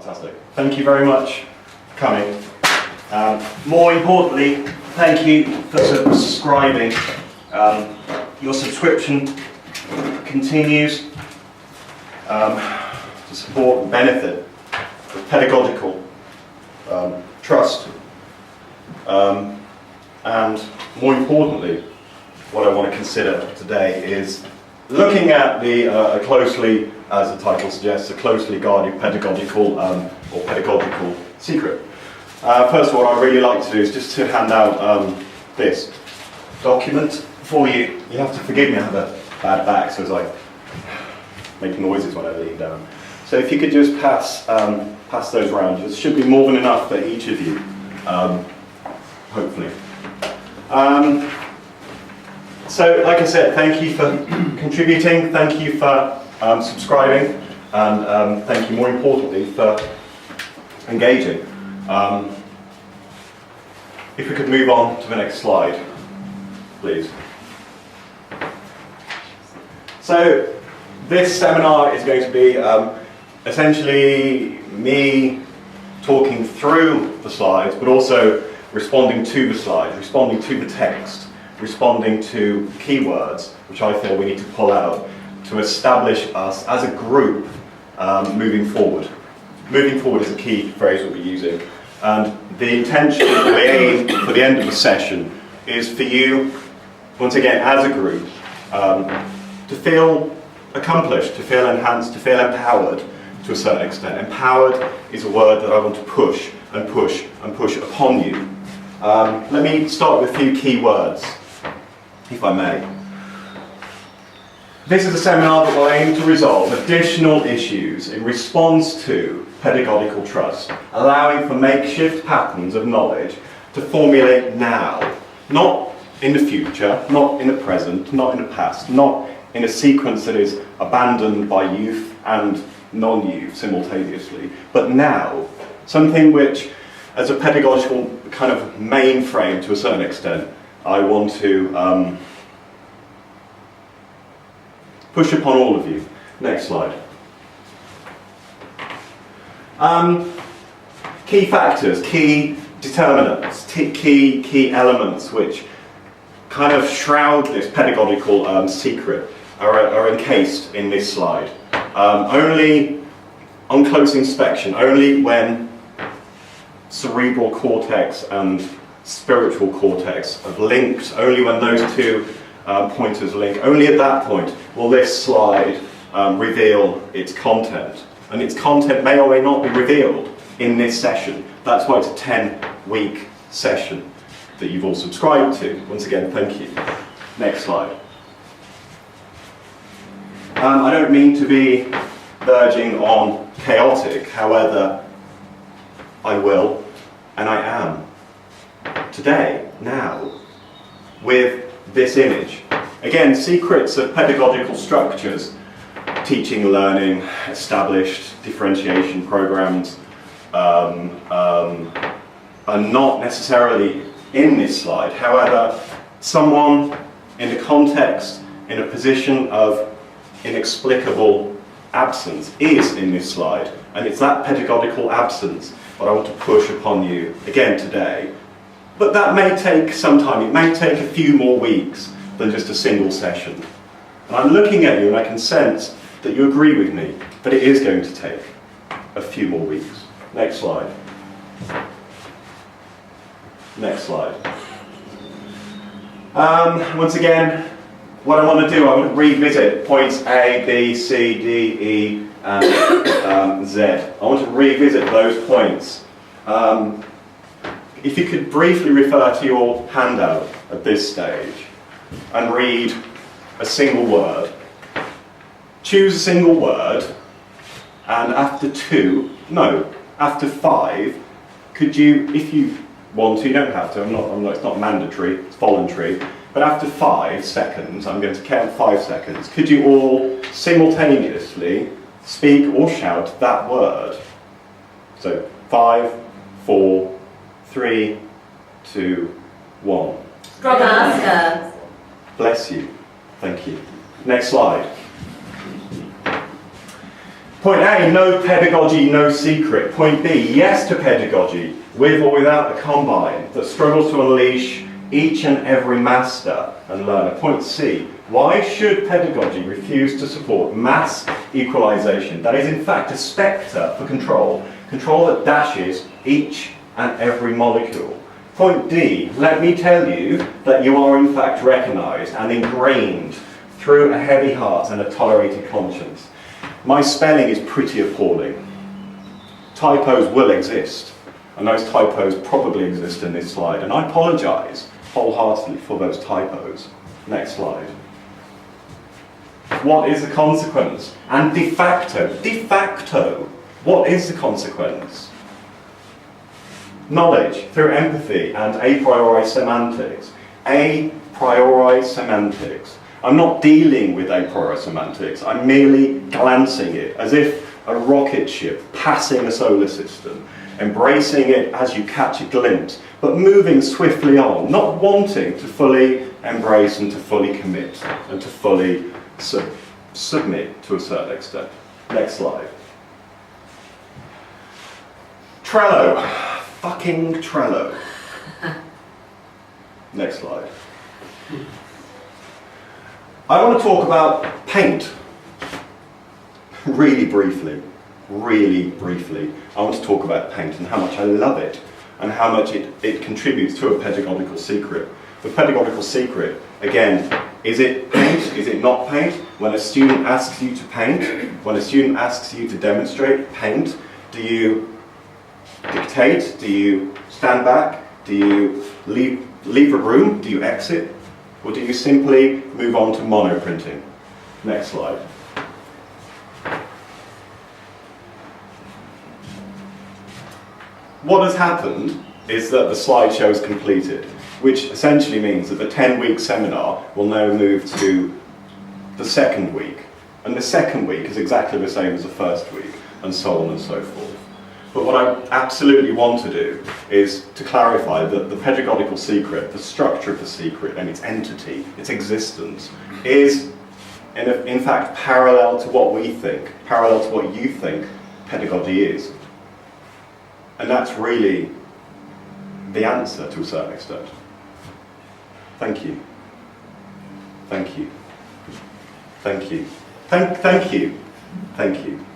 Fantastic. Thank you very much for coming. More importantly, thank you for subscribing. Your subscription continues to support and benefit the pedagogical trust. And more importantly, what I want to consider today is looking at the closely, as the title suggests, a closely guarded pedagogical or pedagogical secret. First of all, what I'd really like to do is just to hand out this document for you. You have to forgive me, I have a bad back, so it's like make noises when I lean down. So if you could just pass those around, there should be more than enough for each of you, hopefully. So, like I said, thank you for contributing, thank you for subscribing, and thank you more importantly for engaging. If we could move on to the next slide, please. So, this seminar is going to be essentially me talking through the slides, but also responding to the slides, responding to the text, responding to keywords, which I feel we need to pull out to establish us as a group moving forward. Moving forward is a key phrase we'll be using. And the intention, the aim for the end of the session is for you, once again, as a group, to feel accomplished, to feel enhanced, to feel empowered to a certain extent. Empowered is a word that I want to push and push and push upon you. Let me start with a few key words, if I may. This is a seminar that will aim to resolve additional issues in response to pedagogical trust, allowing for makeshift patterns of knowledge to formulate now, not in the future, not in the present, not in the past, not in a sequence that is abandoned by youth and non-youth simultaneously, but now, something which, as a pedagogical kind of mainframe to a certain extent, I want to push upon all of you. Next slide. Key factors, key determinants, key elements which kind of shroud this pedagogical secret are encased in this slide. Only on close inspection, only when cerebral cortex and spiritual cortex are linked, only when those two pointers link, only at that point will this slide reveal its content. And its content may or may not be revealed in this session. That's why it's a 10-week session that you've all subscribed to. Once again, thank you. Next slide. I don't mean to be verging on chaotic, however, I will, and I am, today, now, with this image. Again, secrets of pedagogical structures, teaching, learning, established differentiation programs are not necessarily in this slide. However, someone in a context, in a position of inexplicable absence is in this slide, and it's that pedagogical absence that I want to push upon you again today. But that may take some time, it may take a few more weeks than just a single session. And I'm looking at you and I can sense that you agree with me, but it is going to take a few more weeks. Next slide. Next slide. Once again, what I want to do, I want to revisit points A, B, C, D, E, and Z. I want to revisit those points. If you could briefly refer to your handout at this stage and read a single word. Choose a single word, and after after 5, could you, if you want to, you don't have to, it's not mandatory, it's voluntary, but after 5 seconds, I'm going to count 5 seconds, could you all simultaneously speak or shout that word? So 5, 4, 3, 2, 1. Scrub master. Bless you. Thank you. Next slide. Point A, no pedagogy, no secret. Point B, yes to pedagogy, with or without the combine, that struggles to unleash each and every master and learner. Point C, why should pedagogy refuse to support mass equalization? That is in fact a spectre for control that dashes each and every molecule. Point D, let me tell you that you are in fact recognised and ingrained through a heavy heart and a tolerated conscience. My spelling is pretty appalling. Typos will exist, and those typos probably exist in this slide, and I apologise wholeheartedly for those typos. Next slide. What is the consequence? And de facto, what is the consequence? Knowledge through empathy and a priori semantics. A priori semantics. I'm not dealing with a priori semantics, I'm merely glancing it as if a rocket ship passing a solar system, embracing it as you catch a glimpse, but moving swiftly on, not wanting to fully embrace and to fully commit and to fully submit to a certain extent. Next slide. Trello. Fucking Trello. Next slide. I want to talk about paint. Really briefly. I want to talk about paint and how much I love it and how much it contributes to a pedagogical secret. The pedagogical secret, again, is it paint? Is it not paint? When a student asks you to paint, when a student asks you to demonstrate paint, do you dictate? Do you stand back? Do you leave a room? Do you exit? Or do you simply move on to monoprinting? Next slide. What has happened is that the slideshow is completed, which essentially means that the 10-week seminar will now move to the second week. And the second week is exactly the same as the first week, and so on and so forth. But what I absolutely want to do is to clarify that the pedagogical secret, the structure of the secret and its entity, its existence, is in fact parallel to what we think, parallel to what you think pedagogy is. And that's really the answer to a certain extent. Thank you. Thank you. Thank you. Thank you. Thank you.